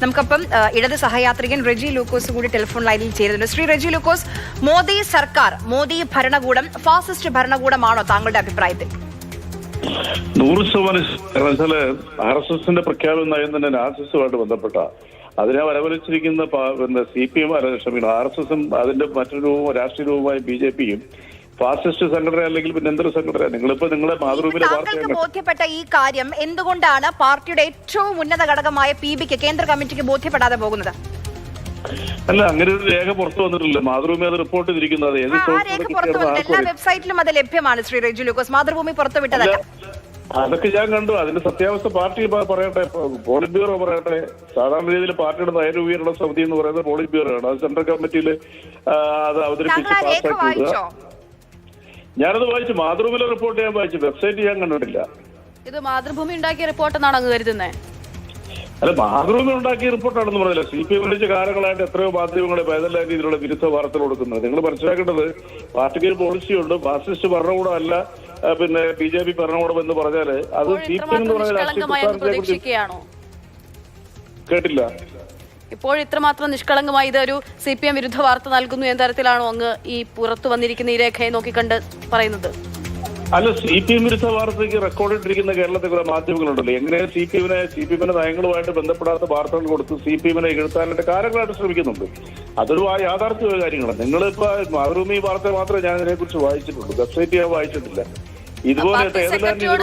നമുക്കപ്പം ഇടത് സഹയാത്രികൻ റെജി ലൂക്കോസ് കൂടി ടെലിഫോൺ ലൈനിൽ ചേരുന്നുണ്ട്. ശ്രീ റെജി ലൂക്കോസ്, മോദി സർക്കാർ, മോദി ഭരണകൂടം ഫാസിസ്റ്റ് ഭരണകൂടമാണോ താങ്കളുടെ അഭിപ്രായത്തിൽ? 100% RSSന്റെ പ്രഖ്യാപന നയം തന്നെ നാസിസവുമായിട്ട് ബന്ധപ്പെട്ട അതിനെ വരവലിച്ചിരിക്കുന്ന CPM RSSും അതിന്റെ മറ്റൊരു രൂപവും രാഷ്ട്രീയ രൂപമായ BJPയും ഫാസിസ്റ്റ് സംഘടന അല്ലെങ്കിൽ പിന്നെ എന്തൊരു സംഘടന? നിങ്ങളിപ്പോ നിങ്ങളെ മാതൃഭൂമിയിലെ താങ്കൾക്ക് ബോധ്യപ്പെട്ട ഈ കാര്യം എന്തുകൊണ്ടാണ് പാർട്ടിയുടെ ഏറ്റവും ഉന്നത ഘടകമായ PBക്ക് കേന്ദ്ര കമ്മിറ്റിക്ക് ബോധ്യപ്പെടാതെ പോകുന്നത്? അല്ല, അങ്ങനെ ഒരു രേഖ പുറത്തു വന്നിട്ടില്ല. മാതൃഭൂമി അത് റിപ്പോർട്ട് ചെയ്തിരിക്കുന്നത് എല്ലാ വെബ്സൈറ്റിലും അത് ലഭ്യമാണ്. ശ്രീ റെജി ലൂക്കോസ്, മാതൃഭൂമി പുറത്തുവിട്ടതല്ല. അതൊക്കെ ഞാൻ കണ്ടു. അതിന്റെ സത്യാവസ്ഥ പാർട്ടി പറയട്ടെ, പോളിറ്റ് ബ്യൂറോ പറയട്ടെ. സാധാരണ രീതിയിൽ പാർട്ടിയുടെ നയരൂപീകരണ സമിതി എന്ന് പറയുന്നത് പോളിറ്റ് ബ്യൂറോ ആണ്. അത് സെൻട്രൽ കമ്മിറ്റിയിൽ അത് അവതരിപ്പിച്ച് പാസ്സാക്കുക. ഞാനത് വായിച്ചു. മാതൃഭൂമിയിലെ റിപ്പോർട്ട് ഞാൻ വായിച്ചു. വെബ്സൈറ്റ് ഞാൻ കണ്ടിട്ടില്ല. ഇത് മാതൃഭൂമി ഉണ്ടാക്കിയ റിപ്പോർട്ടെന്നാണ് അങ്ങ് കരുതുന്നത്? അല്ല, മാതൃഭൂമി ഉണ്ടാക്കിയ റിപ്പോർട്ടാണെന്ന് പറഞ്ഞില്ല. CPM വിളിച്ച കാലങ്ങളായിട്ട് എത്രയോ മാധ്യമങ്ങളെ ഏതെല്ലാം രീതിയിലുള്ള വിരുദ്ധ വാർത്തകൾ കൊടുക്കുന്നത്. നിങ്ങൾ മനസ്സിലാക്കേണ്ടത് പാർട്ടിക്ക് ഒരു പോളിസിയുണ്ട്. ഫാസിസ്റ്റ് ഭരണകൂടം അല്ല പിന്നെ BJP ഭരണകൂടം എന്ന് പറഞ്ഞാല് അത് CPM എന്ന് പറഞ്ഞ കേട്ടില്ല. ഇപ്പോൾ ഇത്രമാത്രം നിഷ്കളങ്കമായി ഇതൊരു CPM വിരുദ്ധ വാർത്ത നൽകുന്നു എന്ന തരത്തിലാണോ അങ്ങ് ഈ പുറത്തു വന്നിരിക്കുന്ന ഈ രേഖയെ നോക്കിക്കണ്ട് പറയുന്നത്? അല്ല, CPM വിരുദ്ധ വാർത്തയ്ക്ക് റെക്കോർഡിട്ടിരിക്കുന്ന കേരളത്തിൽ കുറെ മാധ്യമങ്ങളുണ്ടല്ലോ. എങ്ങനെ CPMന്റെ നയങ്ങളുമായിട്ട് ബന്ധപ്പെടാത്ത വാർത്തകൾ കൊടുത്ത് CPMനെ ഇകഴ്ത്താനായിട്ട് കാലങ്ങളായിട്ട് ശ്രമിക്കുന്നുണ്ട്. അതൊരു യാഥാർത്ഥ്യ കാര്യങ്ങളാണ്. നിങ്ങളിപ്പോ മാതൃഭൂമി വാർത്ത മാത്രമേ ഞാൻ ഇതിനെക്കുറിച്ച് വായിച്ചിട്ടുള്ളൂ. വെബ്സൈറ്റ് ഞാൻ വായിച്ചിട്ടില്ല.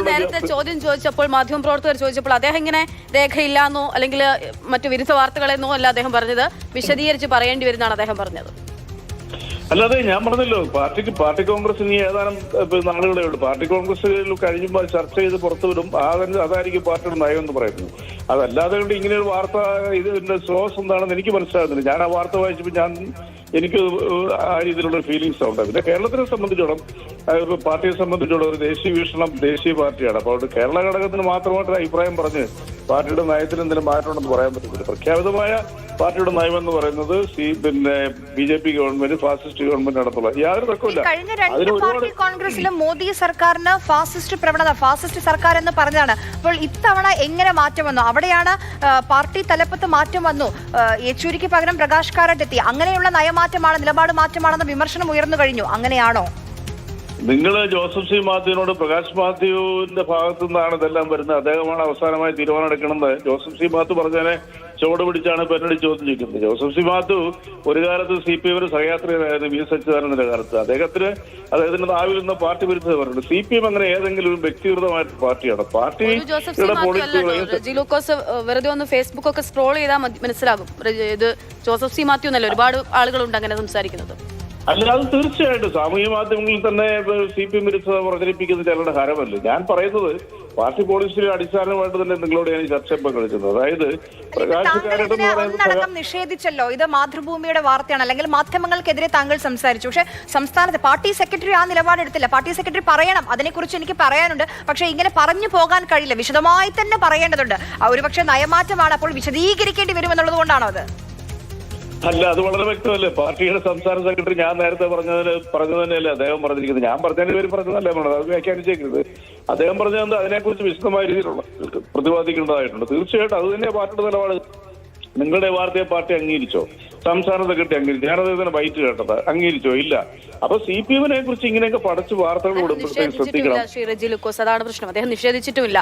നേരത്തെ ചോദ്യം ചോദിച്ചപ്പോൾ മാധ്യമപ്രവർത്തകർ ചോദിച്ചപ്പോൾ അദ്ദേഹം ഇങ്ങനെ രേഖയില്ലാന്നോ അല്ലെങ്കിൽ മറ്റു വിരുദ്ധ വാർത്തകളെന്നോ അല്ല അദ്ദേഹം പറഞ്ഞത്, വിശദീകരിച്ച് പറയേണ്ടി വരുന്നതാണ് അദ്ദേഹം പറഞ്ഞത്. അല്ലാതെ ഞാൻ പറഞ്ഞല്ലോ, പാർട്ടി കോൺഗ്രസ് ഇനി ഏതാനും നാളുകളേ ഉള്ളൂ. പാർട്ടി കോൺഗ്രസ് കഴിയുമ്പോൾ ചർച്ച ചെയ്ത് പുറത്തുവിടും. അതായിരിക്കും പാർട്ടിയുടെ നയം എന്ന് പറയുന്നത്. അതല്ലാതെ കൊണ്ട് ഇങ്ങനെ ഒരു വാർത്ത ഇതിന്റെ സോഴ്സ് എന്താണെന്ന് എനിക്ക് മനസ്സിലാകുന്നില്ല. ഞാൻ ആ വാർത്ത വായിച്ചപ്പോൾ എനിക്ക് ആ രീതിയിലുള്ള ഫീലിങ്സ് ഉണ്ട്. പിന്നെ കേരളത്തിനെ സംബന്ധിച്ചോളം പാർട്ടിയെ സംബന്ധിച്ചോളം ഒരു ദേശീയ വീക്ഷണം, ദേശീയ പാർട്ടിയാണ്. അപ്പോൾ അതുകൊണ്ട് കേരള ഘടകത്തിന് മാത്രമായിട്ട് അഭിപ്രായം പറഞ്ഞ് പാർട്ടിയുടെ നയത്തിൽ എന്തെങ്കിലും മാറ്റമുണ്ടെന്ന് പറയാൻ പറ്റത്തില്ല. പ്രഖ്യാപിതമായ പാർട്ടിയുടെ നയമെന്ന് പറയുന്നത് BJP ഗവൺമെന്റ് ഫാസിസ്റ്റ് ഗവൺമെന്റ് നടത്തുള്ള യാതൊരു തർക്കമില്ല. കഴിഞ്ഞ രണ്ട് പാർട്ടി കോൺഗ്രസിലും മോദി സർക്കാരിന് ഫാസിസ്റ്റ് പ്രവണത, ഫാസിസ്റ്റ് സർക്കാർ എന്ന് പറഞ്ഞതാണ്. അപ്പോൾ ഇത്തവണ എങ്ങനെ മാറ്റം വന്നു? അവിടെയാണ് പാർട്ടി തലപ്പത്ത് മാറ്റം വന്നു. യെച്ചൂരിക്ക് പകരം പ്രകാശ് കാരാട്ട് എത്തി. അങ്ങനെയുള്ള നയമാറ്റമാണ്, നിലപാട് മാറ്റമാണെന്ന വിമർശനം ഉയർന്നു കഴിഞ്ഞു. അങ്ങനെയാണോ? നിങ്ങൾ ജോസഫ് സി മാത്യുവിനോട് പ്രകാശ് മാത്യുവിന്റെ ഭാഗത്തു നിന്നാണ് ഇതെല്ലാം വരുന്നത്, അദ്ദേഹമാണ് അവസാനമായി തീരുമാനം എടുക്കണമെന്ന് ജോസഫ് സി മാത്യു പറഞ്ഞതിനെ ചുവട് പിടിച്ചാണ് പെന്നടി ചോദ്യം ചോദിക്കുന്നത്. ജോസഫ് സി മാത്യു ഒരു കാലത്ത് CPM സഹയാത്രികനായിരുന്നു V.S. അച്യുതാനന്ദന്റെ കാലത്ത്. അദ്ദേഹത്തിന്റെ നാവിൽ നിന്ന് പാർട്ടി വിരുദ്ധത പറഞ്ഞിട്ടുണ്ട്. CPM അങ്ങനെ ഏതെങ്കിലും ഒരു വ്യക്തിഗതമായിട്ട് പാർട്ടിയാണ്. റെജി ലൂക്കോസ് വെറുതെ ഒന്ന് ഫേസ്ബുക്ക് ഒക്കെ സ്ക്രോൾ ചെയ്താൽ മനസ്സിലാകും. ഇത് ജോസഫ് സി മാത്യു എന്നല്ല, ഒരുപാട് ആളുകളുണ്ട് അങ്ങനെ സംസാരിക്കുന്നത്. അല്ല, അത് തീർച്ചയായിട്ടും സാമൂഹ്യ മാധ്യമങ്ങളിൽ തന്നെ CPM വിരുദ്ധത പ്രചരിപ്പിക്കുന്ന ചിലരുടെ ഹരമല്ലേ. ഞാൻ പറയുന്നത് പാർട്ടി പോളിസിയുടെ അടിസ്ഥാനമായിട്ട് തന്നെ നിങ്ങളോട് ഞാൻ ചർച്ച കളിച്ചത്. അതായത് ഒന്നടങ്കം നിഷേധിച്ചല്ലോ. ഇത് മാതൃഭൂമിയുടെ വാർത്തയാണ്, അല്ലെങ്കിൽ മാധ്യമങ്ങൾക്കെതിരെ താങ്കൾ സംസാരിച്ചു. പക്ഷേ സംസ്ഥാനത്ത് പാർട്ടി സെക്രട്ടറി ആ നിലപാടെടുത്തില്ല. പാർട്ടി സെക്രട്ടറി പറയണം, അതിനെക്കുറിച്ച് എനിക്ക് പറയാനുണ്ട്, പക്ഷേ ഇങ്ങനെ പറഞ്ഞു പോകാൻ കഴിയില്ല, വിശദമായി തന്നെ പറയേണ്ടതുണ്ട്. ഒരുപക്ഷെ നയമാറ്റമാണ്, അപ്പോൾ വിശദീകരിക്കേണ്ടി വരുമെന്നുള്ളത് കൊണ്ടാണോ അത്? അല്ല, അത് വളരെ വ്യക്തമല്ലേ. പാർട്ടിയുടെ സംസ്ഥാന സെക്രട്ടറി ഞാൻ നേരത്തെ പറഞ്ഞു തന്നെയല്ലേ അദ്ദേഹം പറഞ്ഞിരിക്കുന്നത്. ഞാൻ പറഞ്ഞതിന്റെ പേര് പറഞ്ഞതല്ലേ പറഞ്ഞത്, അത് വ്യാഖ്യാനിച്ചേക്കരുത്. അദ്ദേഹം പറഞ്ഞത് അതിനെക്കുറിച്ച് വിശദമായ രീതിയിലുള്ള പ്രതിപാദിക്കേണ്ടതായിട്ടുണ്ട്. തീർച്ചയായിട്ടും അത് തന്നെ പാർട്ടിയുടെ നിലപാട്. നിങ്ങളുടെ വാർത്തയെ പാർട്ടി അംഗീകരിച്ചോ? സംസ്ഥാന സെക്രട്ടറി അംഗീകരിച്ചു. ഞാനത് തന്നെ ബൈറ്റ് കേട്ടത് അംഗീകരിച്ചോ? ഇല്ല. അപ്പൊ CPMനെ കുറിച്ച് ഇങ്ങനെയൊക്കെ പഠിച്ച് വാർത്തകൾ കൊടുക്കുമ്പോഴത്തേക്ക് ശ്രദ്ധിക്കണം. ശ്രീ റെജി ലൂക്കോസ്, അതാണ് പ്രശ്നം. അദ്ദേഹം നിഷേധിച്ചിട്ടുമില്ല.